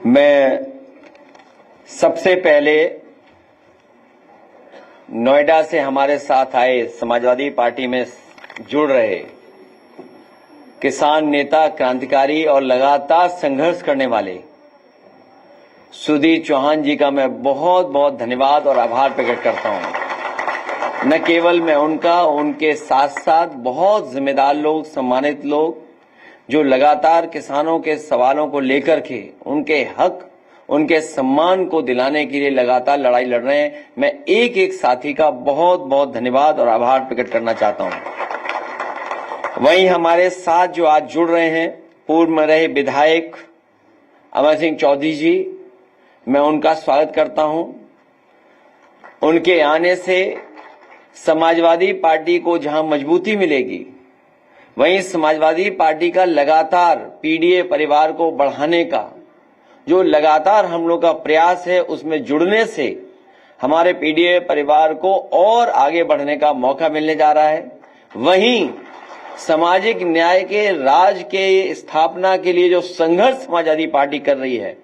मैं सबसे पहले नोएडा से हमारे साथ आए समाजवादी पार्टी में जुड़ रहे किसान नेता, क्रांतिकारी और लगातार संघर्ष करने वाले सुधीर चौहान जी का मैं बहुत बहुत धन्यवाद और आभार प्रकट करता हूं। न केवल मैं उनका, उनके साथ साथ बहुत जिम्मेदार लोग, सम्मानित लोग जो लगातार किसानों के सवालों को लेकर के उनके हक, उनके सम्मान को दिलाने के लिए लगातार लड़ाई लड़ रहे हैं। मैं एक एक साथी का बहुत बहुत धन्यवाद और आभार प्रकट करना चाहता हूं। वहीं हमारे साथ जो आज जुड़ रहे हैं पूर्व में रहे विधायक अमर सिंह चौधरी जी, मैं उनका स्वागत करता हूं। उनके आने से समाजवादी पार्टी को जहां मजबूती मिलेगी, वहीं समाजवादी पार्टी का लगातार पीडीए परिवार को बढ़ाने का जो लगातार हम लोग का प्रयास है, उसमें जुड़ने से हमारे पीडीए परिवार को और आगे बढ़ने का मौका मिलने जा रहा है। वहीं सामाजिक न्याय के राज के स्थापना के लिए जो संघर्ष समाजवादी पार्टी कर रही है,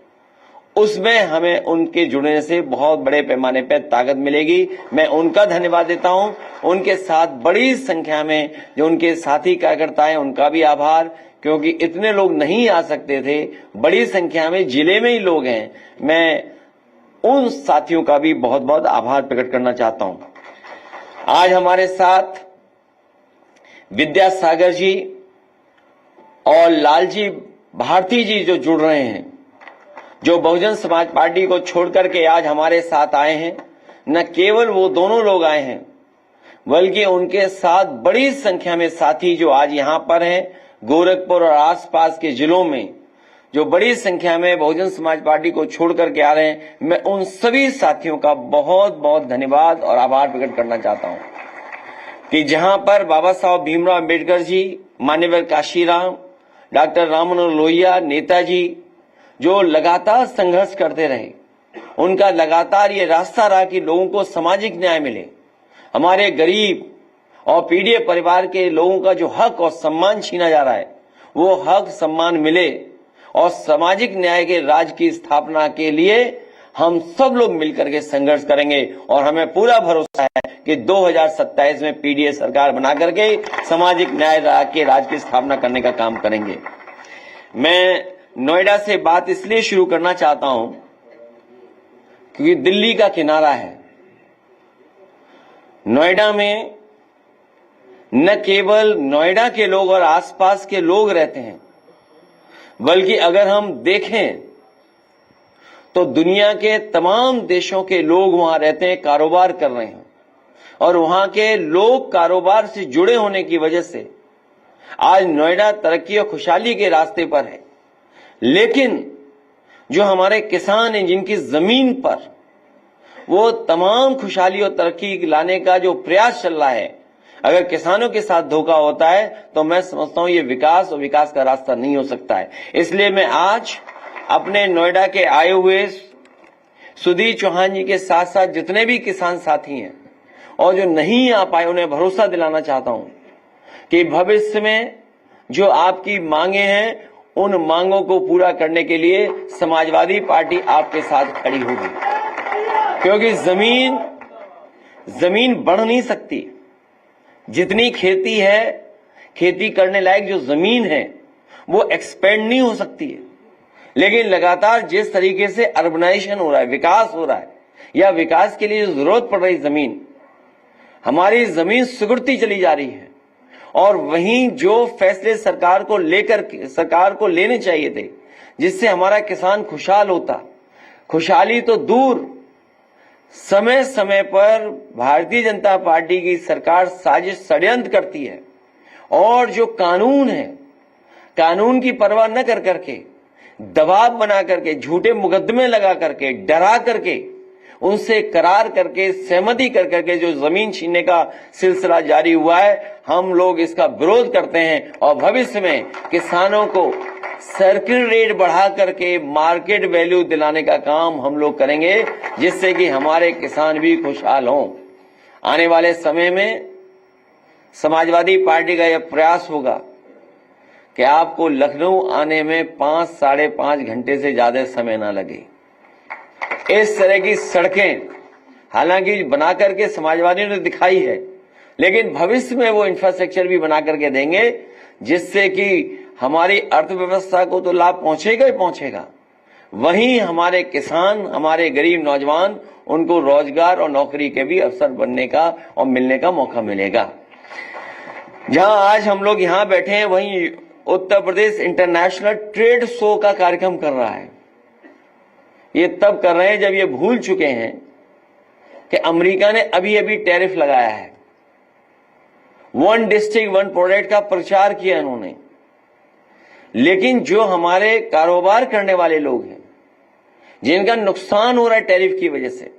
उसमें हमें उनके जुड़ने से बहुत बड़े पैमाने पर ताकत मिलेगी। मैं उनका धन्यवाद देता हूं। उनके साथ बड़ी संख्या में जो उनके साथी कार्यकर्ता हैं, उनका भी आभार, क्योंकि इतने लोग नहीं आ सकते थे, बड़ी संख्या में जिले में ही लोग हैं। मैं उन साथियों का भी बहुत बहुत आभार प्रकट करना चाहता हूं। आज हमारे साथ विद्यासागर जी और लालजी भारती जी जो जुड़ रहे हैं, जो बहुजन समाज पार्टी को छोड़कर के आज हमारे साथ आए हैं। न केवल वो दोनों लोग आए हैं, बल्कि उनके साथ बड़ी संख्या में साथी जो आज यहां पर हैं, गोरखपुर और आसपास के जिलों में जो बड़ी संख्या में बहुजन समाज पार्टी को छोड़ करके आ रहे हैं। मैं उन सभी साथियों का बहुत बहुत धन्यवाद और आभार प्रकट करना चाहता हूं कि जहां पर बाबा साहब भीमराव अम्बेडकर जी, मान्यवर काशीराम, डॉक्टर राम मनोहर लोहिया, नेताजी जो लगातार संघर्ष करते रहे, उनका लगातार ये रास्ता रहा कि लोगों को सामाजिक न्याय मिले, हमारे गरीब और पीड़ित परिवार के लोगों का जो हक और सम्मान छीना जा रहा है, वो हक सम्मान मिले और सामाजिक न्याय के राज की स्थापना के लिए हम सब लोग मिलकर के संघर्ष करेंगे। और हमें पूरा भरोसा है कि 2027 में पीडीए सरकार बना करके सामाजिक न्याय के राज की स्थापना करने का काम करेंगे। मैं नोएडा से बात इसलिए शुरू करना चाहता हूं क्योंकि दिल्ली का किनारा है। नोएडा में न केवल नोएडा के लोग और आसपास के लोग रहते हैं, बल्कि अगर हम देखें तो दुनिया के तमाम देशों के लोग वहां रहते हैं, कारोबार कर रहे हैं। और वहां के लोग कारोबार से जुड़े होने की वजह से आज नोएडा तरक्की और खुशहाली के रास्ते पर है। लेकिन जो हमारे किसान हैं, जिनकी जमीन पर वो तमाम खुशहाली और तरक्की लाने का जो प्रयास चल रहा है, अगर किसानों के साथ धोखा होता है तो मैं समझता हूं ये विकास और विकास का रास्ता नहीं हो सकता है। इसलिए मैं आज अपने नोएडा के आए हुए सुधीर चौहान जी के साथ साथ जितने भी किसान साथी हैं और जो नहीं आ पाए, उन्हें भरोसा दिलाना चाहता हूं कि भविष्य में जो आपकी मांगे हैं, उन मांगों को पूरा करने के लिए समाजवादी पार्टी आपके साथ खड़ी होगी। क्योंकि जमीन बढ़ नहीं सकती। जितनी खेती है, खेती करने लायक जो जमीन है, वो एक्सपेंड नहीं हो सकती है। लेकिन लगातार जिस तरीके से अर्बनाइजेशन हो रहा है, विकास हो रहा है, या विकास के लिए जरूरत पड़ रही जमीन, हमारी जमीन सिकुड़ती चली जा रही है। और वहीं जो फैसले सरकार को लेने चाहिए थे, जिससे हमारा किसान खुशहाल होता, खुशहाली तो दूर, समय समय पर भारतीय जनता पार्टी की सरकार साजिश षड्यंत्र करती है और जो कानून है, कानून की परवाह न कर करके, दबाव बना करके, झूठे मुकदमे लगा करके, डरा करके, उनसे करार करके, सहमति कर करके जो जमीन छीनने का सिलसिला जारी हुआ है, हम लोग इसका विरोध करते हैं। और भविष्य में किसानों को सर्किल रेट बढ़ा करके मार्केट वैल्यू दिलाने का काम हम लोग करेंगे, जिससे कि हमारे किसान भी खुशहाल हों। आने वाले समय में समाजवादी पार्टी का यह प्रयास होगा कि आपको लखनऊ आने में 5 साढ़े 5 घंटे से ज्यादा समय ना लगे। इस तरह की सड़कें हालांकि बना करके समाजवादियों ने दिखाई है, लेकिन भविष्य में वो इंफ्रास्ट्रक्चर भी बना करके देंगे जिससे कि हमारी अर्थव्यवस्था को तो लाभ पहुंचेगा ही पहुंचेगा, वहीं हमारे किसान, हमारे गरीब नौजवान, उनको रोजगार और नौकरी के भी अवसर बनने का और मिलने का मौका मिलेगा। जहां आज हम लोग यहां बैठे हैं, वहीं Uttar Pradesh international trade show का कार्यक्रम कर रहा है। ये तब कर रहे हैं जब ये भूल चुके हैं कि अमेरिका ने अभी अभी टैरिफ लगाया है। 1 डिस्ट्रिक्ट 1 प्रोडक्ट का प्रचार किया इन्होंने, लेकिन जो हमारे कारोबार करने वाले लोग हैं, जिनका नुकसान हो रहा है टैरिफ की वजह से,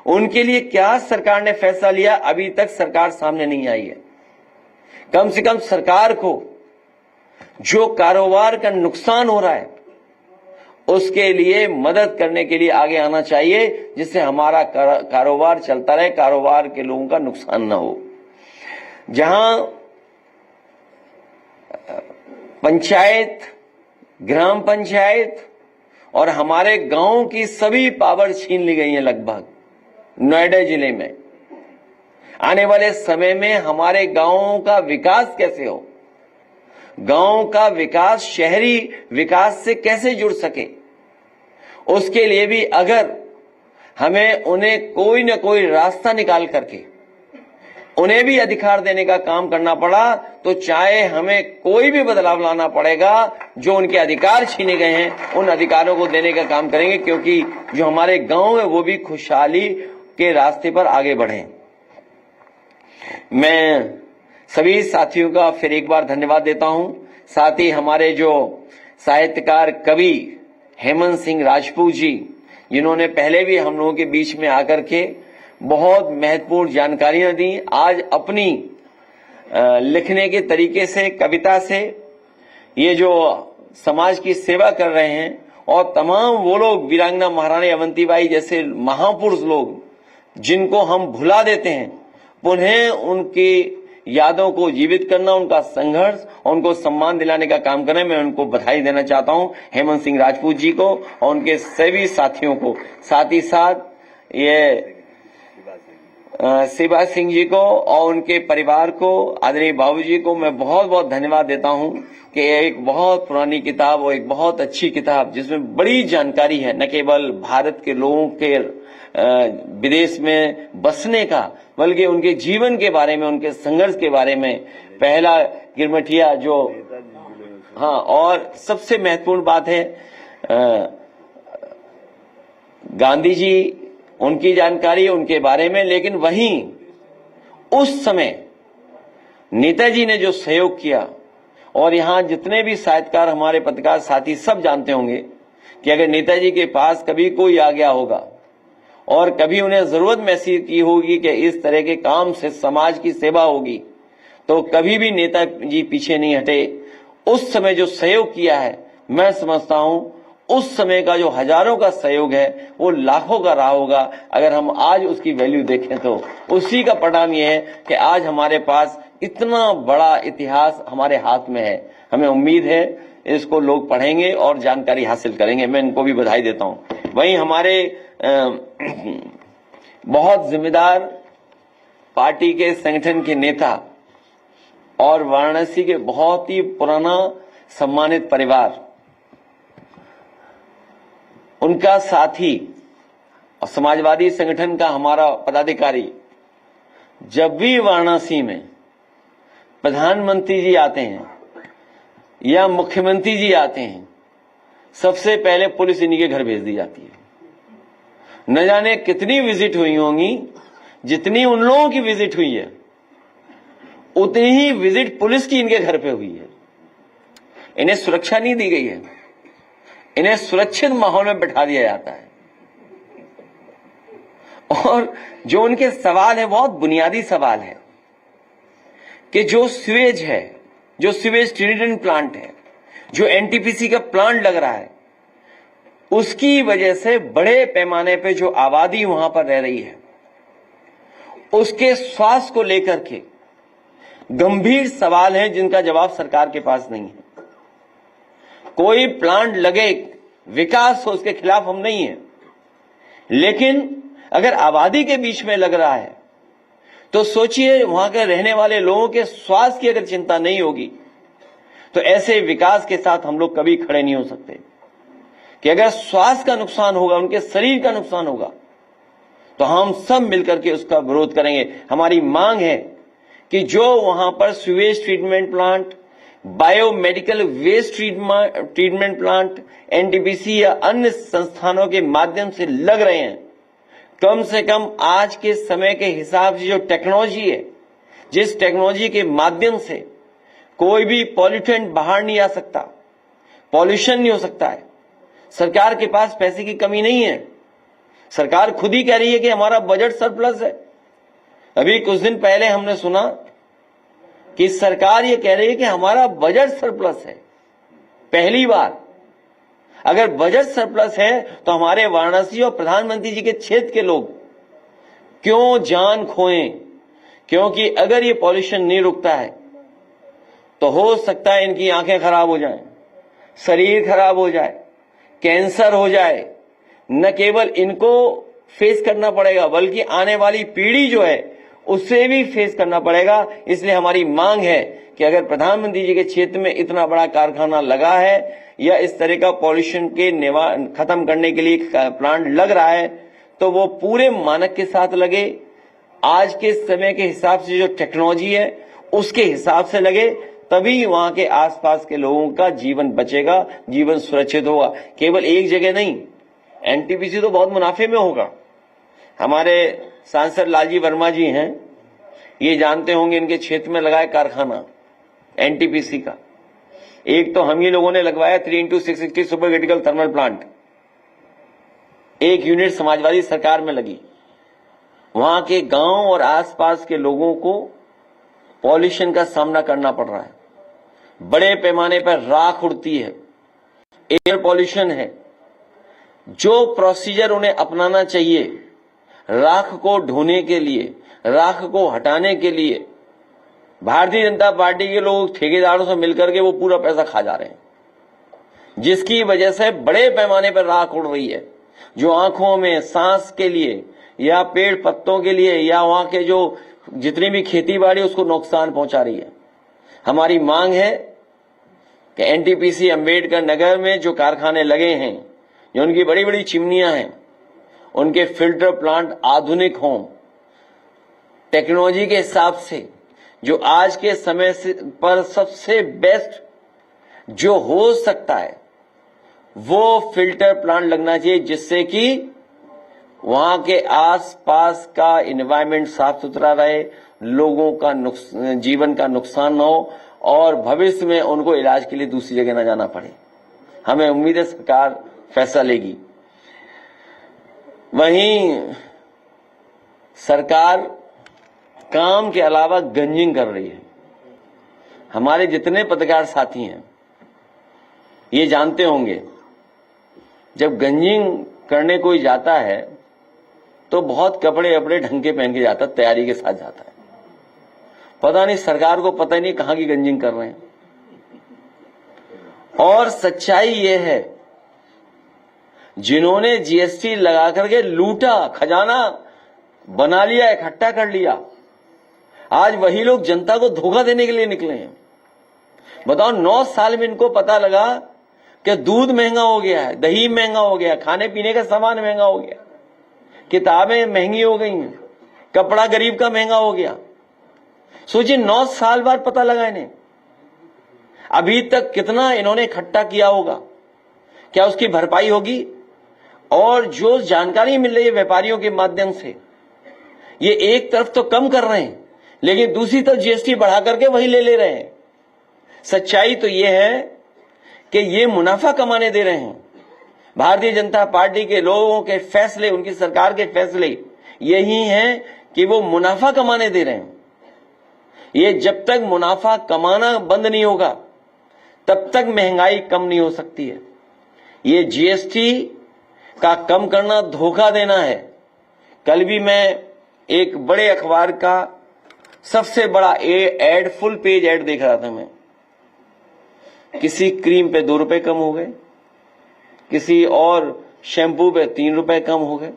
उनके लिए क्या सरकार ने फैसला लिया, अभी तक सरकार सामने नहीं आई है। कम से कम सरकार को जो कारोबार का नुकसान हो रहा है उसके लिए मदद करने के लिए आगे आना चाहिए, जिससे हमारा कारोबार चलता रहे, कारोबार के लोगों का नुकसान ना हो। जहां पंचायत, ग्राम पंचायत और हमारे गांव की सभी पावर छीन ली गई है लगभग नोएडा जिले में। आने वाले समय में हमारे गांवों का विकास कैसे हो, गांव का विकास शहरी विकास से कैसे जुड़ सके, उसके लिए भी अगर हमें उन्हें कोई न कोई रास्ता निकाल करके उन्हें भी अधिकार देने का काम करना पड़ा, तो चाहे हमें कोई भी बदलाव लाना पड़ेगा, जो उनके अधिकार छीने गए हैं उन अधिकारों को देने का काम करेंगे, क्योंकि जो हमारे गांव है वो भी खुशहाली के रास्ते पर आगे बढ़े। मैं सभी साथियों का फिर एक बार धन्यवाद देता हूं। साथ ही हमारे जो साहित्यकार कवि हेमंत सिंह राजपूत जी, जिन्होंने पहले भी हम लोगों के बीच में आकर के बहुत महत्वपूर्ण जानकारियां दी, आज अपनी लिखने के तरीके से, कविता से ये जो समाज की सेवा कर रहे हैं, और तमाम वो लोग वीरांगना महारानी अवंतीबाई जैसे महापुरुष लोग जिनको हम भुला देते हैं, पुनः उनकी यादों को जीवित करना, उनका संघर्ष और उनको सम्मान दिलाने का काम करें। मैं उनको बधाई देना चाहता हूं, हेमंत सिंह राजपूत जी को और उनके सभी साथियों को। साथ ही साथ ये शिवा सिंह जी को और उनके परिवार को, आदरणीय बाबूजी को मैं बहुत बहुत धन्यवाद देता हूं कि एक बहुत पुरानी किताब और एक बहुत अच्छी किताब जिसमें बड़ी जानकारी है, न केवल भारत के लोगों के विदेश में बसने का, बल्कि उनके जीवन के बारे में, उनके संघर्ष के बारे में। पहला गिरमठिया जो, हाँ, और सबसे महत्वपूर्ण बात है गांधी जी, उनकी जानकारी उनके बारे में। लेकिन वहीं उस समय नेताजी ने जो सहयोग किया, और यहां जितने भी साहित्यकार, हमारे पत्रकार साथी सब जानते होंगे कि अगर नेताजी के पास कभी कोई आ गया होगा और कभी उन्हें जरूरत महसूस की होगी कि इस तरह के काम से समाज की सेवा होगी, तो कभी भी नेताजी पीछे नहीं हटे। उस समय जो सहयोग किया है, मैं समझता हूं उस समय का जो हजारों का सहयोग है वो लाखों का रहा होगा। अगर हम आज उसकी वैल्यू देखें तो उसी का परिणाम ये है कि आज हमारे पास इतना बड़ा इतिहास हमारे हाथ में है। हमें उम्मीद है इसको लोग पढ़ेंगे और जानकारी हासिल करेंगे। मैं इनको भी बधाई देता हूं। वहीं हमारे बहुत जिम्मेदार पार्टी के संगठन के नेता और वाराणसी के बहुत ही पुराना सम्मानित परिवार, उनका साथी और समाजवादी संगठन का हमारा पदाधिकारी, जब भी वाराणसी में प्रधानमंत्री जी आते हैं या मुख्यमंत्री जी आते हैं, सबसे पहले पुलिस इन्हीं के घर भेज दी जाती है। न जाने कितनी विजिट हुई होंगी, जितनी उन लोगों की विजिट हुई है उतनी ही विजिट पुलिस की इनके घर पे हुई है। इन्हें सुरक्षा नहीं दी गई है, इन्हें सुरक्षित माहौल में बैठा दिया जाता है। और जो उनके सवाल है बहुत बुनियादी सवाल है कि जो सीवेज है, जो सीवेज ट्रीटमेंट प्लांट है, जो एनटीपीसी का प्लांट लग रहा है, उसकी वजह से बड़े पैमाने पे जो आबादी वहां पर रह रही है, उसके स्वास्थ्य को लेकर के गंभीर सवाल हैं जिनका जवाब सरकार के पास नहीं है। कोई प्लांट लगे, विकास हो, उसके खिलाफ हम नहीं हैं, लेकिन अगर आबादी के बीच में लग रहा है तो सोचिए वहां के रहने वाले लोगों के स्वास्थ्य की अगर चिंता नहीं होगी तो ऐसे विकास के साथ हम लोग कभी खड़े नहीं हो सकते। कि अगर स्वास्थ्य का नुकसान होगा, उनके शरीर का नुकसान होगा, तो हम सब मिलकर के उसका विरोध करेंगे। हमारी मांग है कि जो वहां पर sewage treatment plant, biomedical waste treatment plant, NTPC या अन्य संस्थानों के माध्यम से लग रहे हैं, कम से कम आज के समय के हिसाब से जो टेक्नोलॉजी है, जिस टेक्नोलॉजी के माध्यम से कोई भी पॉल्यूटेंट बाहर नहीं आ सकता, पॉल्यूशन नहीं हो सकता है, सरकार के पास पैसे की कमी नहीं है। सरकार खुद ही कह रही है कि हमारा बजट सरप्लस है। अभी कुछ दिन पहले हमने सुना कि सरकार ये कह रही है कि हमारा बजट सरप्लस है। पहली बार अगर बजट सरप्लस है तो हमारे वाराणसी और प्रधानमंत्री जी के क्षेत्र के लोग क्यों जान खोएं? क्योंकि अगर ये पॉल्यूशन नहीं रुकता है तो हो सकता है इनकी आंखें खराब हो जाएं, शरीर खराब हो जाए, कैंसर हो जाए। न केवल इनको फेस करना पड़ेगा बल्कि आने वाली पीढ़ी जो है उसे भी फेस करना पड़ेगा। इसलिए हमारी मांग है कि अगर प्रधानमंत्री जी के क्षेत्र में इतना बड़ा कारखाना लगा है या इस तरह का पॉल्यूशन के खत्म करने के लिए प्लांट लग रहा है तो वो पूरे मानक के साथ लगे, आज के समय के हिसाब से जो टेक्नोलॉजी है उसके हिसाब से लगे, तभी वहां के आसपास के लोगों का जीवन बचेगा, जीवन सुरक्षित होगा। केवल एक जगह नहीं, एनटीपीसी तो बहुत मुनाफे में होगा। हमारे सांसद लालजी वर्मा जी हैं, ये जानते होंगे, इनके क्षेत्र में लगाए कारखाना एनटीपीसी का। एक तो हम ही लोगों ने लगवाया 3x660 super critical thermal plant, एक यूनिट समाजवादी सरकार में लगी। वहां के गांव और आसपास के लोगों को पॉल्यूशन का सामना करना पड़ रहा है, बड़े पैमाने पर राख उड़ती है, एयर पॉल्यूशन है। जो प्रोसीजर उन्हें अपनाना चाहिए राख को ढोने के लिए, राख को हटाने के लिए, भारतीय जनता पार्टी के लोग ठेकेदारों से मिलकर के वो पूरा पैसा खा जा रहे हैं, जिसकी वजह से बड़े पैमाने पर राख उड़ रही है, जो आंखों में, सांस के लिए या पेड़ पत्तों के लिए या वहां के जो जितनी भी खेती बाड़ी उसको नुकसान पहुंचा रही है। हमारी मांग है कि एनटीपीसी अंबेडकर नगर में जो कारखाने लगे हैं, जो उनकी बड़ी बड़ी चिमनियां हैं, उनके फिल्टर प्लांट आधुनिक हों, टेक्नोलॉजी के हिसाब से जो आज के समय पर सबसे बेस्ट जो हो सकता है वो फिल्टर प्लांट लगना चाहिए, जिससे कि वहां के आसपास का एनवायरनमेंट साफ सुथरा रहे, लोगों का जीवन का नुकसान न हो और भविष्य में उनको इलाज के लिए दूसरी जगह न जाना पड़े। हमें उम्मीद है सरकार फैसला लेगी। वहीं सरकार काम के अलावा गंजिंग कर रही है। हमारे जितने पत्रकार साथी हैं ये जानते होंगे, जब गंजिंग करने कोई जाता है तो बहुत कपड़े अपने ढंग के पहन के जाता, तैयारी के साथ जाता है। पता नहीं सरकार को पता ही नहीं कहां की गंजिंग कर रहे हैं। और सच्चाई ये है, जिन्होंने जीएसटी लगा करके लूटा, खजाना बना लिया, इकट्ठा कर लिया, आज वही लोग जनता को धोखा देने के लिए निकले हैं। बताओ, 9 साल में इनको पता लगा कि दूध महंगा हो गया है, दही महंगा हो गया, खाने पीने का सामान महंगा हो गया, किताबें महंगी हो गई हैं, कपड़ा गरीब का महंगा हो गया। सोचिए 9 साल बाद पता लगा इन्हें। अभी तक कितना इन्होंने इकट्ठा किया होगा, क्या उसकी भरपाई होगी? और जो जानकारी मिल रही है व्यापारियों के माध्यम से, ये एक तरफ तो कम कर रहे हैं लेकिन दूसरी तरफ जीएसटी बढ़ा करके वही ले रहे हैं। सच्चाई तो ये है कि ये मुनाफा कमाने दे रहे हैं। भारतीय जनता पार्टी के लोगों के फैसले, उनकी सरकार के फैसले यही हैं कि वो मुनाफा कमाने दे रहे हैं। ये जब तक मुनाफा कमाना बंद नहीं होगा तब तक महंगाई कम नहीं हो सकती है। ये जीएसटी का कम करना धोखा देना है। कल भी मैं एक बड़े अखबार का सबसे बड़ा एड, फुल पेज एड देख रहा था मैं। किसी क्रीम पे 2 रुपए कम हो गए, किसी और शैम्पू पे 3 रुपए कम हो गए,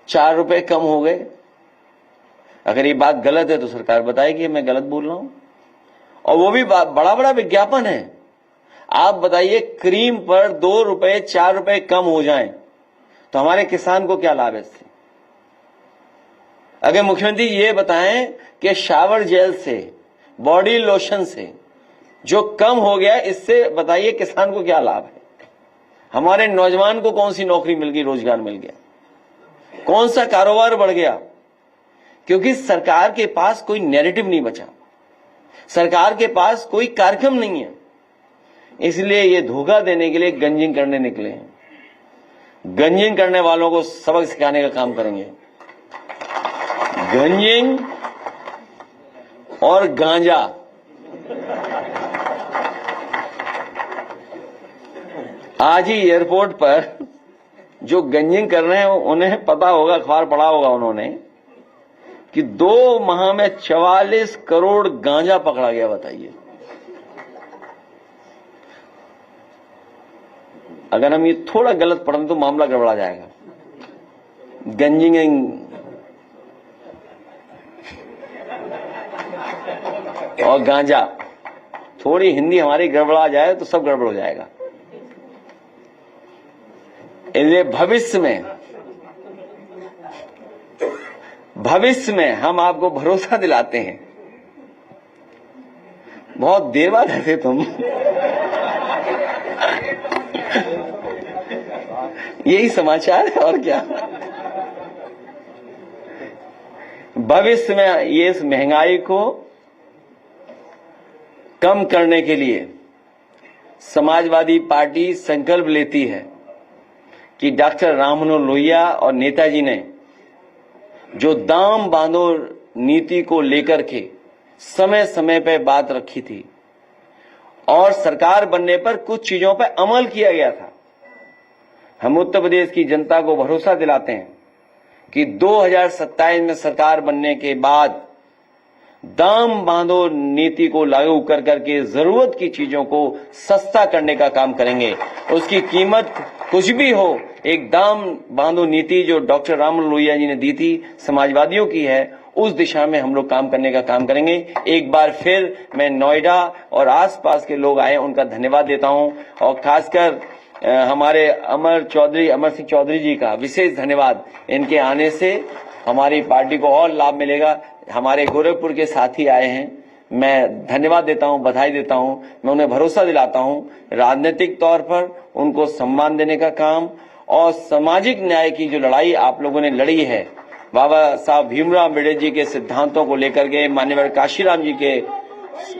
4 रुपए कम हो गए। अगर ये बात गलत है तो सरकार बताएगी मैं गलत बोल रहा हूं। और वो भी बड़ा बड़ा विज्ञापन है। आप बताइए, क्रीम पर 2 रुपए 4 रुपए कम हो जाएं तो हमारे किसान को क्या लाभ है इससे? अगर मुख्यमंत्री ये बताएं कि शावर जेल से, बॉडी लोशन से जो कम हो गया, इससे बताइए किसान को क्या लाभ है? हमारे नौजवान को कौन सी नौकरी मिल गई, रोजगार मिल गया, कौन सा कारोबार बढ़ गया? क्योंकि सरकार के पास कोई नैरेटिव नहीं बचा, सरकार के पास कोई कार्यक्रम नहीं है। इसलिए ये धोखा देने के लिए गंजिंग करने निकले हैं। गंजिंग करने वालों को सबक सिखाने का काम करेंगे। गंजिंग और गांजा, आज ही एयरपोर्ट पर जो गंजिंग कर रहे हैं उन्हें पता होगा, अखबार पढ़ा होगा उन्होंने, कि 2 माह में 44 करोड़ गांजा पकड़ा गया। बताइए, अगर हम ये थोड़ा गलत पढ़ें तो मामला गड़बड़ा जाएगा। गंजिंग और गांजा, थोड़ी हिंदी हमारी गड़बड़ा जाए तो सब गड़बड़ हो जाएगा। इसलिए भविष्य में हम आपको भरोसा दिलाते हैं। बहुत देर बाद हंसे तुम। यही समाचार है और क्या। भविष्य में ये इस महंगाई को कम करने के लिए समाजवादी पार्टी संकल्प लेती है कि डॉक्टर राममनोहर लोहिया और नेताजी ने जो दाम बांधो नीति को लेकर के समय समय पर बात रखी थी और सरकार बनने पर कुछ चीजों पर अमल किया गया था। हम उत्तर प्रदेश की जनता को भरोसा दिलाते हैं कि 2027 में सरकार बनने के बाद दाम बांधो नीति को लागू कर करके जरूरत की चीजों को सस्ता करने का काम करेंगे। उसकी कीमत कुछ भी हो, एक दाम बांधो नीति जो डॉक्टर राममनोहर लोहिया जी ने दी थी, समाजवादियों की है, उस दिशा में हम लोग काम करने का काम करेंगे। एक बार फिर मैं नोएडा और आसपास के लोग आए उनका धन्यवाद देता हूं और खासकर हमारे अमर सिंह चौधरी जी का विशेष धन्यवाद। इनके आने से हमारी पार्टी को और लाभ मिलेगा। हमारे गोरखपुर के साथी आए हैं, मैं धन्यवाद देता हूं, बधाई देता हूं। मैं उन्हें भरोसा दिलाता हूं राजनीतिक तौर पर उनको सम्मान देने का काम और सामाजिक न्याय की जो लड़ाई आप लोगों ने लड़ी है, बाबा साहब भीमराव अम्बेडकर जी के सिद्धांतों को लेकर के माननीय काशीराम जी के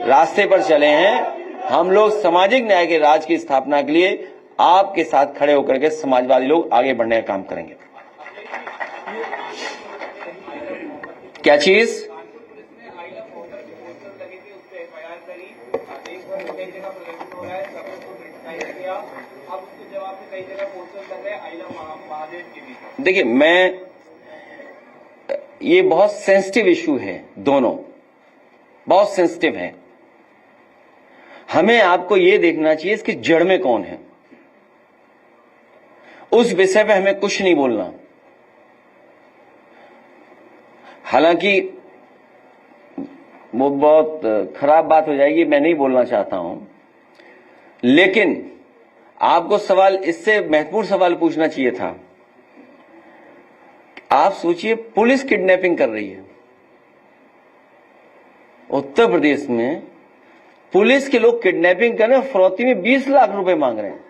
रास्ते पर चले हैं। हम लोग सामाजिक न्याय के राज की स्थापना के लिए आपके साथ खड़े होकर के समाजवादी लोग आगे बढ़ने का काम करेंगे। क्या चीज? देखिए, मैं ये बहुत सेंसिटिव इशू है, दोनों बहुत सेंसिटिव है। हमें आपको ये देखना चाहिए इसकी जड़ में कौन है। उस विषय पे हमें कुछ नहीं बोलना। हालांकि वो बहुत खराब बात हो जाएगी, मैं नहीं बोलना चाहता हूं, लेकिन आपको सवाल, इससे महत्वपूर्ण सवाल पूछना चाहिए था। आप सोचिए, पुलिस किडनैपिंग कर रही है उत्तर प्रदेश में। पुलिस के लोग किडनैपिंग कर रहे हैं, फरौती में 20 लाख रुपए मांग रहे हैं।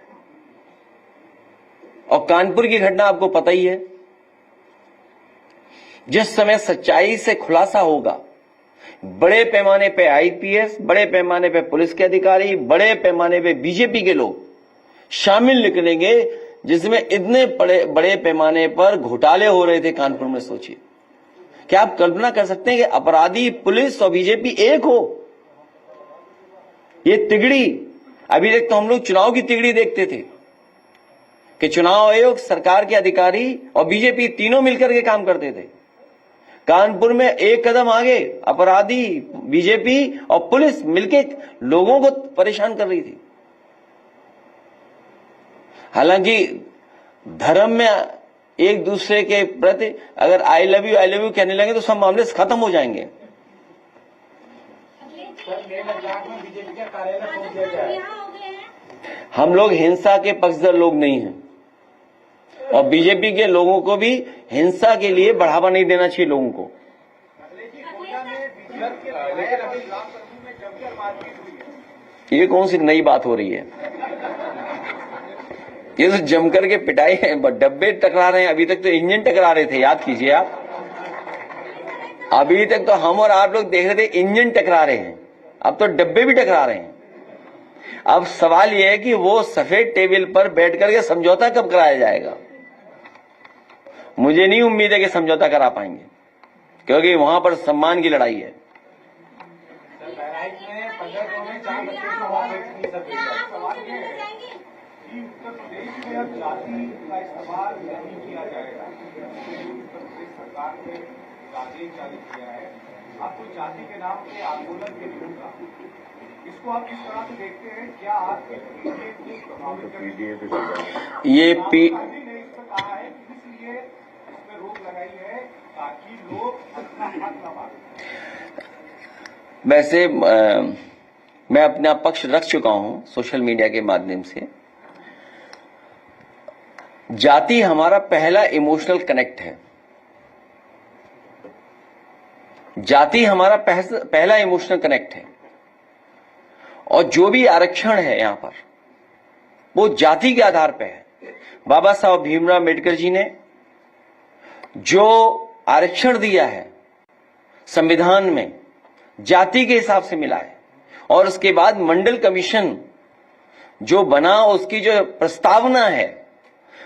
और कानपुर की घटना आपको पता ही है। जिस समय सच्चाई से खुलासा होगा, बड़े पैमाने पे आईपीएस, बड़े पैमाने पे पुलिस के अधिकारी, बड़े पैमाने पे बीजेपी के लोग शामिल निकलेंगे, जिसमें इतने बड़े पैमाने पर घोटाले हो रहे थे कानपुर में। सोचिए, क्या आप कल्पना कर सकते हैं कि अपराधी पुलिस और बीजेपी एक हो? ये तिगड़ी, अभी तक तो हम लोग चुनाव की तिगड़ी देखते थे कि चुनाव आयोग, सरकार के अधिकारी और बीजेपी तीनों मिलकर के काम करते थे। कानपुर में एक कदम आगे अपराधी बीजेपी और पुलिस मिलके लोगों को परेशान कर रही थी। हालांकि धर्म में एक दूसरे के प्रति अगर आई लव यू कहने लगे तो सब मामले खत्म हो जाएंगे। हम लोग हिंसा के पक्षधर लोग नहीं हैं और बीजेपी के लोगों को भी हिंसा के लिए बढ़ावा नहीं देना चाहिए लोगों को। ये कौन सी नई बात हो रही है? ये तो जमकर के पिटाई है, डब्बे टकरा रहे हैं। अभी तक तो इंजन टकरा रहे थे, याद कीजिए आप। अभी तक तो हम और आप लोग देख रहे थे इंजन टकरा रहे हैं, अब तो डब्बे भी टकरा रहे हैं। अब सवाल यह है कि वो सफेद टेबल पर बैठ करके समझौता कब कराया जाएगा। मुझे नहीं उम्मीद है कि समझौता करा पाएंगे, क्योंकि वहां पर सम्मान की लड़ाई है। उत्तर प्रदेश में अब जाति का इस्तेमाल नहीं किया जाएगा। सरकार ने आदेश जारी किया है, आपको जाति के नाम पे आंदोलन के विरुद्ध का, इसको आप किस तरह से देखते हैं? क्या आप ये पी ने इस पर कहा है कि इसलिए इसमें रोक लगाई है ताकि लोग अपना हक न मांगे? वैसे मैं अपना पक्ष रख चुका हूं सोशल मीडिया के माध्यम से। जाति हमारा पहला इमोशनल कनेक्ट है। जाति हमारा पहला इमोशनल कनेक्ट है और जो भी आरक्षण है यहां पर वो जाति के आधार पर है। बाबा साहब भीमराव अम्बेडकर जी ने जो आरक्षण दिया है संविधान में, जाति के हिसाब से मिला है। और उसके बाद मंडल कमीशन जो बना, उसकी जो प्रस्तावना है,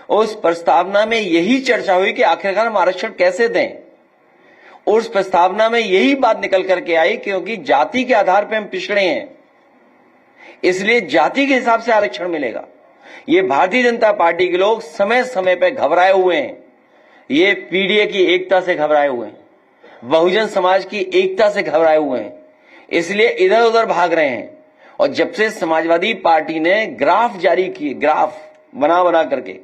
उस प्रस्तावना में यही चर्चा हुई कि आखिरकार हम आरक्षण कैसे दें। उस प्रस्तावना में यही बात निकल करके आई, क्योंकि जाति के आधार पर हम पिछड़े हैं, इसलिए जाति के हिसाब से आरक्षण मिलेगा। ये भारतीय जनता पार्टी के लोग समय समय पर घबराए हुए हैं। ये पीडीए की एकता से घबराए हुए हैं, बहुजन समाज की एकता से घबराए हुए हैं, इसलिए इधर उधर भाग रहे हैं। और जब से समाजवादी पार्टी ने ग्राफ जारी किए, ग्राफ बना करके,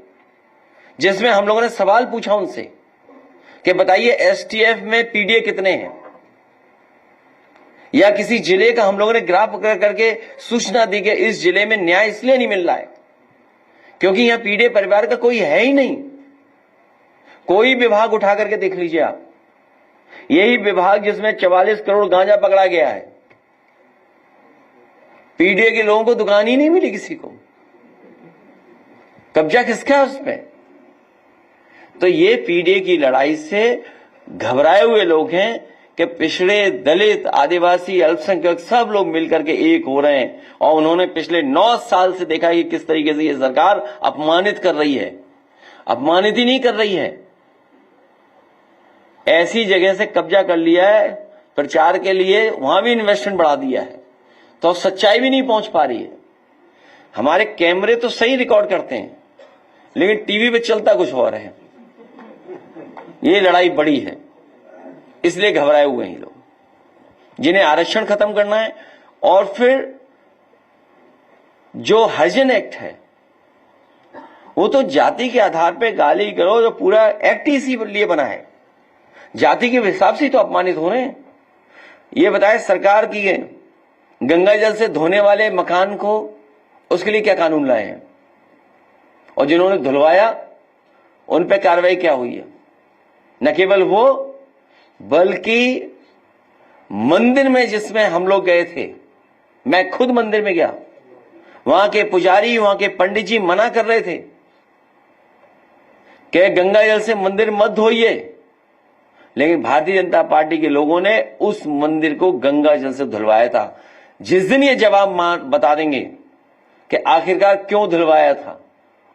जिसमें हम लोगों ने सवाल पूछा उनसे कि बताइए एसटीएफ में पीडीए कितने हैं, या किसी जिले का हम लोगों ने ग्राफ करके सूचना दी कि इस जिले में न्याय इसलिए नहीं मिल रहा है क्योंकि यहां पीडीए परिवार का कोई है ही नहीं। कोई विभाग उठा करके देख लीजिए आप, यही विभाग जिसमें 44 करोड़ गांजा पकड़ा गया है, पीडीए के लोगों को दुकान ही नहीं मिली किसी को। कब्जा किसका है उसमें? तो ये पीडीए की लड़ाई से घबराए हुए लोग हैं कि पिछड़े, दलित, आदिवासी, अल्पसंख्यक सब लोग मिलकर के एक हो रहे हैं। और उन्होंने पिछले 9 साल से देखा कि किस तरीके से ये सरकार अपमानित कर रही है। अपमानित ही नहीं कर रही है, ऐसी जगह से कब्जा कर लिया है प्रचार के लिए, वहां भी इन्वेस्टमेंट बढ़ा दिया है, तो सच्चाई भी नहीं पहुंच पा रही है। हमारे कैमरे तो सही रिकॉर्ड करते हैं, लेकिन टीवी पे चलता कुछ और है। ये लड़ाई बड़ी है, इसलिए घबराए हुए हैं लोग, जिन्हें आरक्षण खत्म करना है। और फिर जो हरिजन एक्ट है, वो तो जाति के आधार पे गाली करो, जो पूरा एक्ट ही इसी लिए बना है, जाति के हिसाब से तो अपमानित हो रहे हैं। ये बताए सरकार की गंगा जल से धोने वाले मकान को, उसके लिए क्या कानून लाए हैं, और जिन्होंने धुलवाया उन पे कार्रवाई क्या हुई है? न केवल वो, बल्कि मंदिर में जिसमें हम लोग गए थे, मैं खुद मंदिर में गया, वहां के पुजारी, वहां के पंडित जी मना कर रहे थे कि गंगा जल से मंदिर मत धोइए, लेकिन भारतीय जनता पार्टी के लोगों ने उस मंदिर को गंगा जल से धुलवाया था। जिस दिन ये जवाब बता देंगे कि आखिरकार क्यों धुलवाया था,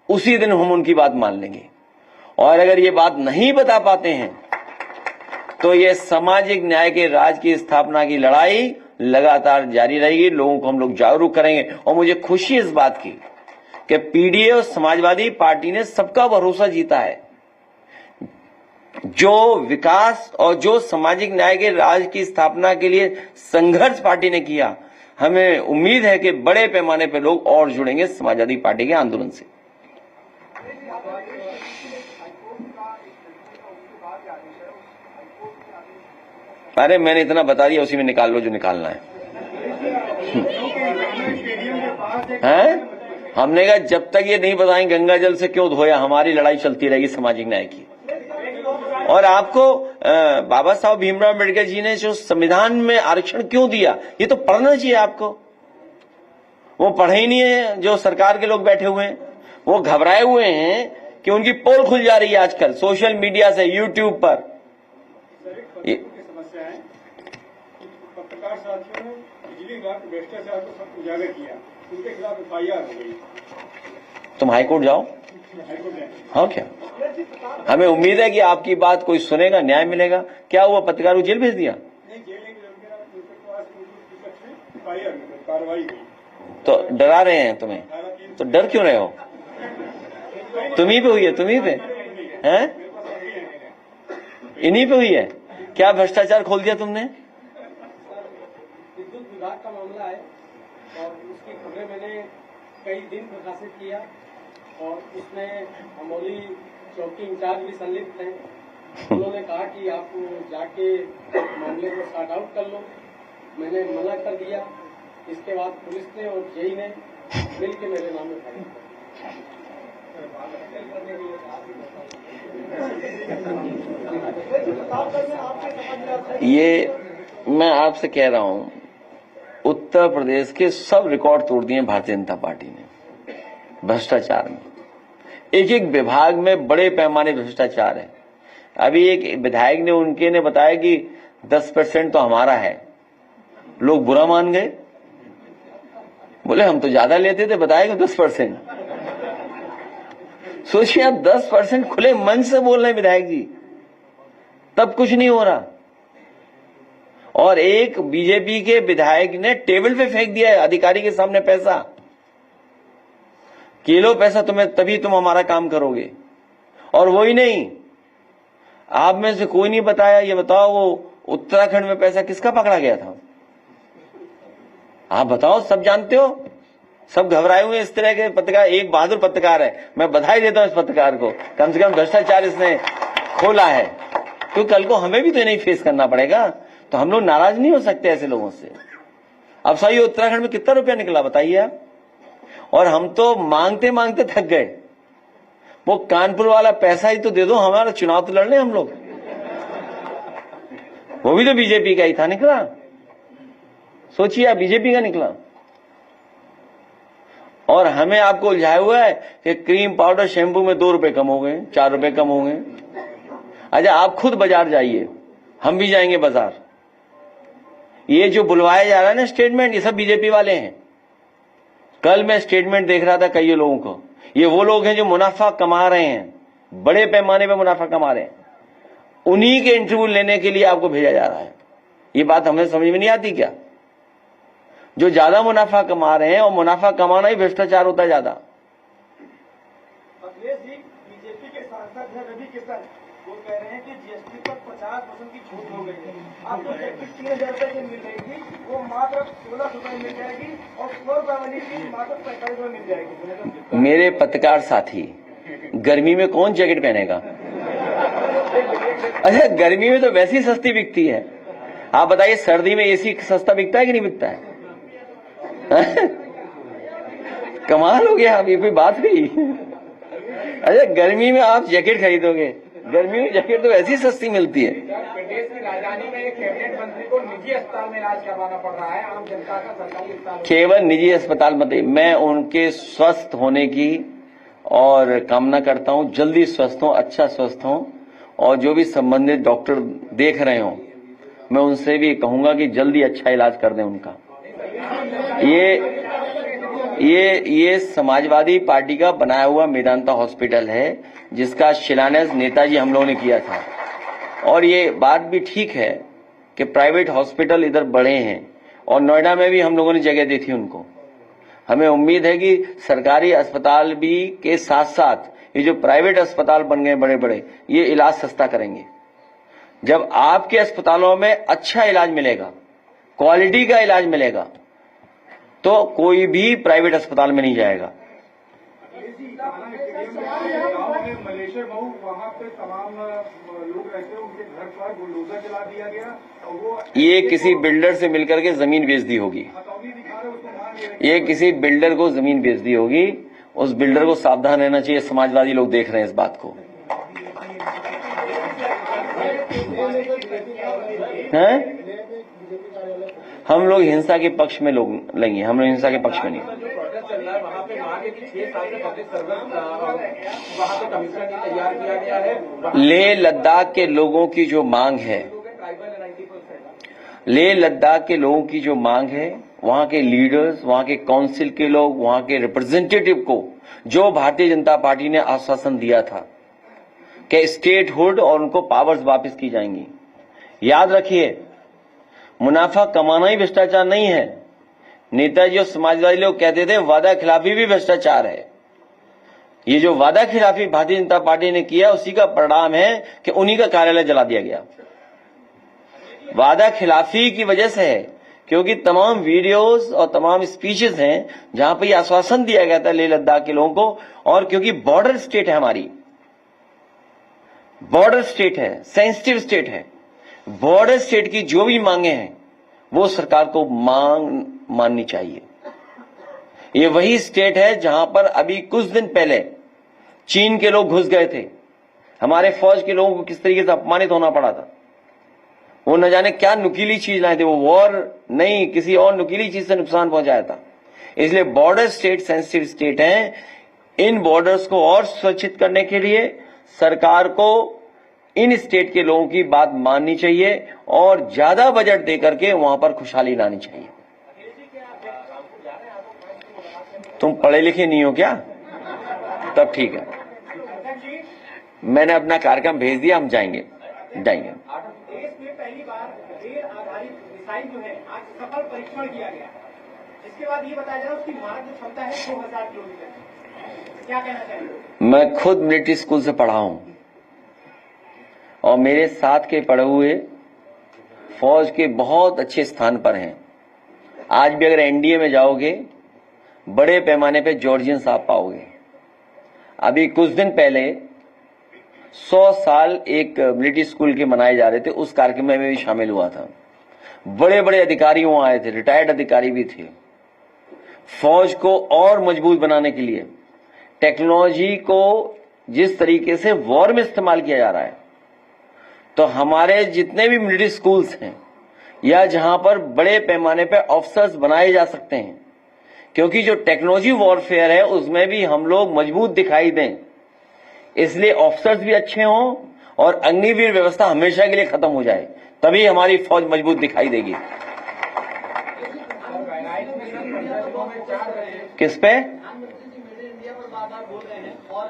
उसी दिन हम उनकी बात मान लेंगे। और अगर ये बात नहीं बता पाते हैं तो ये सामाजिक न्याय के राज की स्थापना की लड़ाई लगातार जारी रहेगी। लोगों को हम लोग जागरूक करेंगे। और मुझे खुशी इस बात की कि पीडीए और समाजवादी पार्टी ने सबका भरोसा जीता है। जो विकास और जो सामाजिक न्याय के राज की स्थापना के लिए संघर्ष पार्टी ने किया, हमें उम्मीद है कि बड़े पैमाने पर लोग और जुड़ेंगे समाजवादी पार्टी के आंदोलन से। अरे मैंने इतना बता दिया, उसी में निकाल लो जो निकालना है। हमने कहा जब तक ये नहीं बताएंगे गंगा जल से क्यों धोया, हमारी लड़ाई चलती रहेगी सामाजिक न्याय की। और आपको बाबा साहब भीमराव अम्बेडकर जी ने जो संविधान में आरक्षण क्यों दिया, ये तो पढ़ना चाहिए आपको। वो पढ़े ही नहीं है जो सरकार के लोग बैठे हुए हैं। वो घबराए हुए हैं कि उनकी पोल खुल जा रही है आजकल सोशल मीडिया से, यूट्यूब पर। पत्रकार साथियों ने बिजली विभाग के भ्रष्टाचार को सब उजागर किया, उनके खिलाफ एफआईआर हो गई। तुम हाईकोर्ट जाओ। हाँ क्या, हमें उम्मीद है कि आपकी बात कोई सुनेगा, न्याय मिलेगा। क्या हुआ, पत्रकार को जेल भेज दिया? कार्रवाई तो डरा रहे हैं तुम्हें, तो डर क्यों रहे हो? तुम्ही पे हुई है, तुम्ही पे हैं, इन्हीं पे हुई है। क्या भ्रष्टाचार खोल दिया तुमने? विद्युत विभाग का मामला है और उसकी खबरें मैंने कई दिन प्रकाशित किया और उसमें अमोली चौकी इंचार्ज भी संलिप्त हैं। उन्होंने कहा कि आप जाके मामले को सॉर्ट आउट कर लो, मैंने मना कर दिया। इसके बाद पुलिस ने और जेई ने मिल के मेरे नाम में फाइल ये मैं आपसे कह रहा हूं, उत्तर प्रदेश के सब रिकॉर्ड तोड़ दिए भारतीय जनता पार्टी ने भ्रष्टाचार में। एक एक विभाग में बड़े पैमाने भ्रष्टाचार है। अभी एक विधायक ने उनके ने बताया कि 10% तो हमारा है। लोग बुरा मान गए, बोले हम तो ज्यादा लेते थे, बताएगा 10%। सोचिए आप 10% खुले मन से बोल रहे हैं विधायक जी, तब कुछ नहीं हो रहा। और एक बीजेपी के विधायक ने टेबल पे फेंक दिया है अधिकारी के सामने पैसा, कि लो पैसा तुम्हें, तभी तुम हमारा काम करोगे। और वही नहीं, आप में से कोई नहीं बताया। ये बताओ वो उत्तराखंड में पैसा किसका पकड़ा गया था? आप बताओ, सब जानते हो। सब घबराए हुए इस तरह के पत्रकार। एक बहादुर पत्रकार है, मैं बधाई देता हूं इस पत्रकार को, कम से कम भ्रष्टाचार इसने खोला है। क्योंकि कल को हमें भी तो नहीं फेस करना पड़ेगा, तो हम लोग नाराज नहीं हो सकते ऐसे लोगों से। अब सही, उत्तराखंड में कितना रुपया निकला बताइए आप। और हम तो मांगते मांगते थक गए। वो कानपुर वाला पैसा ही तो दे दो, हमारा चुनाव तो लड़ लें हम लोग। वो भी तो बीजेपी का ही था, निकला। सोचिए आप, बीजेपी का निकला। और हमें आपको उलझाया हुआ है कि क्रीम पाउडर शैम्पू में 2 रुपए कम हो गए, 4 रुपए कम हो गए। अच्छा, आप खुद बाजार जाइए, हम भी जाएंगे बाजार। ये जो बुलवाया जा रहा है ना स्टेटमेंट, ये सब बीजेपी वाले हैं। कल मैं स्टेटमेंट देख रहा था कई लोगों को। ये वो लोग हैं जो मुनाफा कमा रहे हैं, बड़े पैमाने पे मुनाफा कमा रहे हैं। उन्हीं के इंटरव्यू लेने के लिए आपको भेजा जा रहा है। ये बात हमें समझ में नहीं आती क्या? जो ज्यादा मुनाफा कमा रहे हैं, और मुनाफा कमाना ही भ्रष्टाचार होता है ज्यादा। अखिलेश जी, बीजेपी के सांसद हैं रवि किशन, वो कह रहे हैं कि जीएसटी पर 50% की छूट हो गई है। आपको जैकेट 3000 रुपए की मिल रही थी, वो मात्र 1600 रुपए मिल जाएगी, और 100 रुपए वाली की मात्र 45 रुपए मिल जाएगी। मेरे पत्रकार साथी, गर्मी में कौन जैकेट पहनेगा? अच्छा, गर्मी में तो वैसी ही सस्ती बिकती है। आप बताइए, सर्दी में एसी सस्ता बिकता है कि नहीं बिकता है? कमाल हो गया, ये कोई बात हुई? अच्छा, गर्मी में आप जैकेट खरीदोगे? गर्मी में जैकेट तो ऐसी सस्ती मिलती है। प्रदेश में राजधानी में एक कैबिनेट मंत्री को निजी अस्पताल में इलाज करवाना पड़ रहा है, आम जनता का सरकारी अस्पताल। केवल निजी अस्पताल मत, मैं उनके स्वस्थ होने की और कामना करता हूं, जल्दी स्वस्थ हों, अच्छा स्वस्थ हों। और जो भी संबंधित डॉक्टर देख रहे हो, मैं उनसे भी कहूंगा कि जल्दी अच्छा इलाज कर दें उनका। ये समाजवादी पार्टी का बनाया हुआ मेदांता हॉस्पिटल है, जिसका शिलान्यास नेताजी हम लोगों ने किया था। और ये बात भी ठीक है कि प्राइवेट हॉस्पिटल इधर बढ़े हैं, और नोएडा में भी हम लोगों ने जगह दी थी उनको। हमें उम्मीद है कि सरकारी अस्पताल भी के साथ साथ ये जो प्राइवेट अस्पताल बन गए बड़े बड़े, ये इलाज सस्ता करेंगे। जब आपके अस्पतालों में अच्छा इलाज मिलेगा, क्वालिटी का इलाज मिलेगा, तो कोई भी प्राइवेट अस्पताल में नहीं जाएगा। मलेशिया महू वहाँ पे तमाम लोग रहते हैं, उनके घर पर बुलडोजर चला दिया गया और वो ये किसी बिल्डर से मिलकर के जमीन बेच दी होगी। हथौड़ी दिखा रहे उसको मार दिया। ये किसी बिल्डर को जमीन बेच दी होगी। उस बिल्डर को सावधान रहना चाहिए। समाजवादी लोग देख रहे हैं इस बात को। हैं? हम लोग हिंसा के पक्ष में लोग लेंगे, हम लोग हिंसा के पक्ष में नहीं। लेह लद्दाख के लोगों की जो मांग है, लेह लद्दाख के लोगों की जो मांग है, वहां के लीडर्स, वहां के काउंसिल के लोग, वहां के रिप्रेजेंटेटिव को जो भारतीय जनता पार्टी ने आश्वासन दिया था कि स्टेटहुड और उनको पावर्स वापस की जाएंगी। याद रखिए, मुनाफा कमाना ही भ्रष्टाचार नहीं है। नेताजी और समाजवादी लोग कहते थे वादा खिलाफी भी भ्रष्टाचार है। ये जो वादा खिलाफी भारतीय जनता पार्टी ने किया, उसी का परिणाम है कि उन्हीं का कार्यालय जला दिया गया। वादा खिलाफी की वजह से है, क्योंकि तमाम वीडियोस और तमाम स्पीचेस हैं जहां पर यह आश्वासन दिया गया था लेह लद्दाख के लोगों को। और क्योंकि बॉर्डर स्टेट है, हमारी बॉर्डर स्टेट है, सेंसिटिव स्टेट है, बॉर्डर स्टेट की जो भी मांगे हैं वो सरकार को माननी चाहिए। ये वही स्टेट है जहां पर अभी कुछ दिन पहले चीन के लोग घुस गए थे। हमारे फौज के लोगों को किस तरीके से अपमानित होना पड़ा था। वो न जाने क्या नुकीली चीज लाए थे, वो वॉर नहीं, किसी और नुकीली चीज से नुकसान पहुंचाया था। इसलिए बॉर्डर स्टेट सेंसिटिव स्टेट है। इन बॉर्डर्स को और सुरक्षित करने के लिए सरकार को इन स्टेट के लोगों की बात माननी चाहिए और ज्यादा बजट देकर के वहां पर खुशहाली लानी चाहिए। तुम पढ़े लिखे नहीं हो क्या? तब ठीक है, मैंने अपना कार्यक्रम भेज दिया, हम जाएंगे। देश में पहली बार रेल आधारित मिसाइल जो है आज सफल परीक्षण किया गया। इसके बाद ये बताया जा रहा है उसकी मारक जो क्षमता है 2000 किलोमीटर। क्या कहना चाहिए? मैं खुद मिलिट्री स्कूल से पढ़ा हूं और मेरे साथ के पढ़े हुए फौज के बहुत अच्छे स्थान पर हैं। आज भी अगर एनडीए में जाओगे, बड़े पैमाने पे जॉर्जियन साहब पाओगे। अभी कुछ दिन पहले 100 साल एक मिलिट्री स्कूल के मनाए जा रहे थे, उस कार्यक्रम में भी शामिल हुआ था। बड़े बड़े अधिकारी वहां आए थे, रिटायर्ड अधिकारी भी थे। फौज को और मजबूत बनाने के लिए टेक्नोलॉजी को जिस तरीके से वॉर में इस्तेमाल किया जा रहा है, तो हमारे जितने भी मिलिट्री स्कूल्स हैं या जहां पर बड़े पैमाने पे ऑफिसर्स बनाए जा सकते हैं, क्योंकि जो टेक्नोलॉजी वॉरफेयर है उसमें भी हम लोग मजबूत दिखाई दें, इसलिए ऑफिसर्स भी अच्छे हों और अग्निवीर व्यवस्था हमेशा के लिए खत्म हो जाए, तभी हमारी फौज मजबूत दिखाई देगी। किस पे? प्रधानमंत्री जी मेड इन इंडिया पर बार-बार बोल रहे हैं और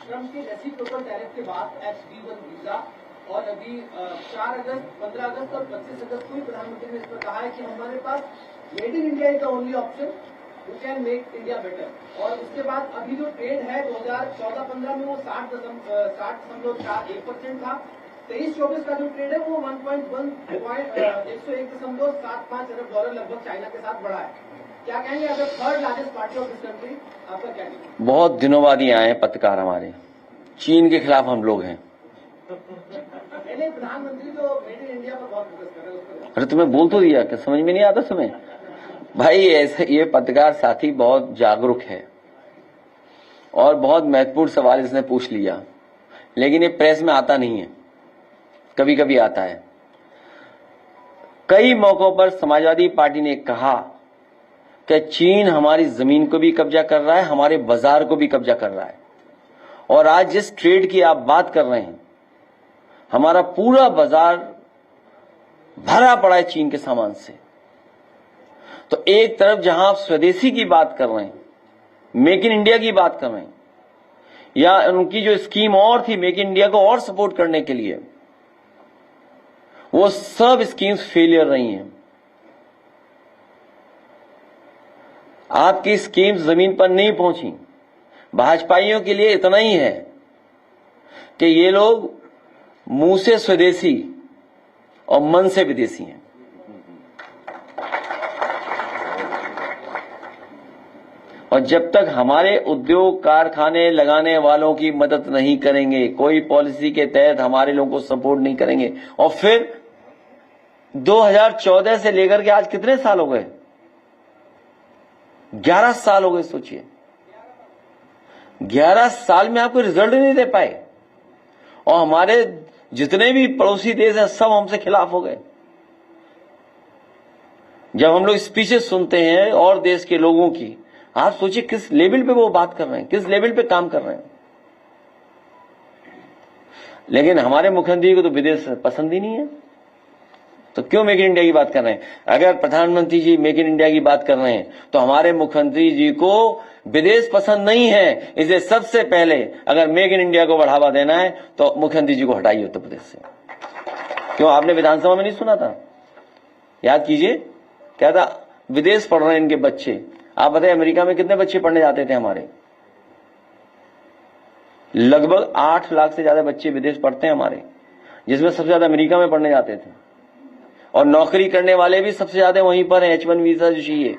ट्रंप के रेसिप्रोकल टैरिफ के बाद H-1B वीजा और अभी 4 अगस्त, 15 अगस्त और 25 अगस्त को ही प्रधानमंत्री ने इस पर कहा है कि हमारे पास made in India is the only option, we can make India better. और उसके बाद अभी जो ट्रेड है 2014-15 में वो 60.41% था। 23-24 का जो ट्रेड है वो 101.75 अरब डॉलर लगभग चाइना के साथ बढ़ा है। क्या कहेंगे अगर third largest party of this country, आपका क्या कहेंगे? बहुत दिनों बाद ही आए हैं पत्रकार हमारे। चीन के खिलाफ हम लोग हैं। प्रधानमंत्री तो मेड इन इंडिया पर बहुत फोकस कर रहे हैं। अरे तुम्हें बोल तो दिया कि समझ में नहीं आता समय। भाई ऐसे ये पत्रकार साथी बहुत जागरूक है और बहुत महत्वपूर्ण सवाल इसने पूछ लिया, लेकिन ये प्रेस में आता नहीं है, कभी कभी आता है। कई मौकों पर समाजवादी पार्टी ने कहा कि चीन हमारी जमीन को भी कब्जा कर रहा है, हमारे बाजार को भी कब्जा कर रहा है। और आज जिस ट्रेड की आप बात कर रहे हैं, हमारा पूरा बाजार भरा पड़ा है चीन के सामान से। तो एक तरफ जहां आप स्वदेशी की बात कर रहे हैं, मेक इन इंडिया की बात कर रहे हैं, या उनकी जो स्कीम और थी मेक इन इंडिया को और सपोर्ट करने के लिए, वो सब स्कीम्स फेलियर रही हैं। आपकी स्कीम्स जमीन पर नहीं पहुंची। भाजपाइयों के लिए इतना ही है कि ये लोग मुंह से स्वदेशी और मन से विदेशी हैं। और जब तक हमारे उद्योग कारखाने लगाने वालों की मदद नहीं करेंगे, कोई पॉलिसी के तहत हमारे लोगों को सपोर्ट नहीं करेंगे, और फिर 2014 से लेकर के आज कितने साल हो गए? 11 साल हो गए। सोचिए 11 साल में आपको रिजल्ट नहीं दे पाए, और हमारे जितने भी पड़ोसी देश हैं सब हमसे खिलाफ हो गए। जब हम लोग स्पीचेस सुनते हैं और देश के लोगों की, आप सोचिए किस लेवल पे वो बात कर रहे हैं, किस लेवल पे काम कर रहे हैं। लेकिन हमारे मुख्यमंत्री को तो विदेश पसंद ही नहीं है, तो क्यों मेक इन इंडिया की बात कर रहे हैं? अगर प्रधानमंत्री जी मेक इन इंडिया की बात कर रहे हैं तो हमारे मुख्यमंत्री जी को विदेश पसंद नहीं है। इसलिए सबसे पहले अगर मेक इन इंडिया को बढ़ावा देना है तो मुख्यमंत्री जी को हटाइए उत्तर प्रदेश से। क्यों, आपने विधानसभा में नहीं सुना था? याद कीजिए, क्या था? विदेश पढ़ रहे हैं इनके बच्चे। आप बताइए अमेरिका में कितने बच्चे पढ़ने जाते थे हमारे? लगभग 8 लाख से ज्यादा बच्चे विदेश पढ़ते हैं हमारे, जिसमें सबसे ज्यादा अमेरिका में पढ़ने जाते थे। और नौकरी करने वाले भी सबसे ज्यादा वहीं पर है। H1 वीजा जो चाहिए,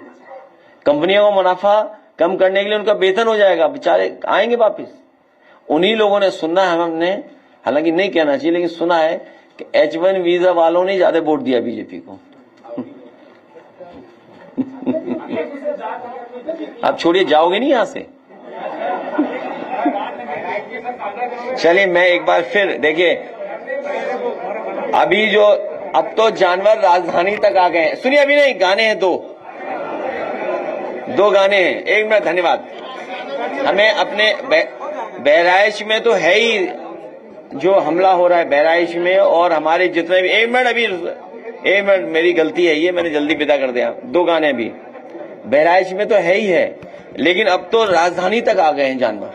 कंपनियों को मुनाफा कम करने के लिए उनका वेतन हो जाएगा, बेचारे आएंगे वापिस। उन्हीं लोगों ने सुना है, हमने हालांकि नहीं कहना चाहिए लेकिन सुना है कि H1 वीजा वालों ने ज्यादा वोट दिया बीजेपी को। आप छोड़िए, जाओगे नहीं यहां से। चलिए मैं एक बार फिर देखिए, अभी जो अब तो जानवर राजधानी तक आ गए हैं। सुनिए, अभी नहीं, गाने हैं दो गाने हैं। एक मिनट, धन्यवाद। हमें अपने बहराइच में तो है ही जो हमला हो रहा है बहराइच में, और हमारे जितने भी, एक मिनट मेरी गलती है ये, मैंने जल्दी विदा कर दिया। 2 गाने अभी बहराइच में तो है ही है, लेकिन अब तो राजधानी तक आ गए हैं जानवर।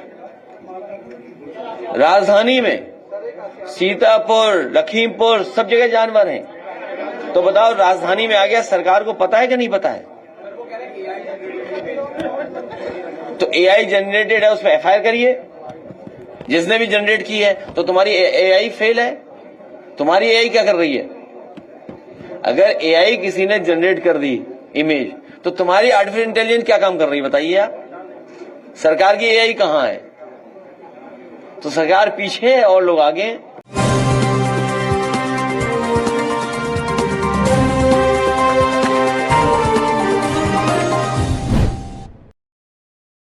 राजधानी में सीतापुर, लखीमपुर, सब जगह जानवर हैं। तो बताओ, राजधानी में आ गया, सरकार को पता है कि नहीं पता है? तो AI जनरेटेड है, उस पर FIR करिए, जिसने भी जनरेट की है। तो तुम्हारी AI फेल है? तुम्हारी AI क्या कर रही है? अगर AI किसी ने जनरेट कर दी इमेज, तो तुम्हारी आर्टिफिशियल इंटेलिजेंस क्या काम कर रही है बताइए आप? सरकार की AI कहां है? तो सरकार पीछे है और लोग आगे हैं।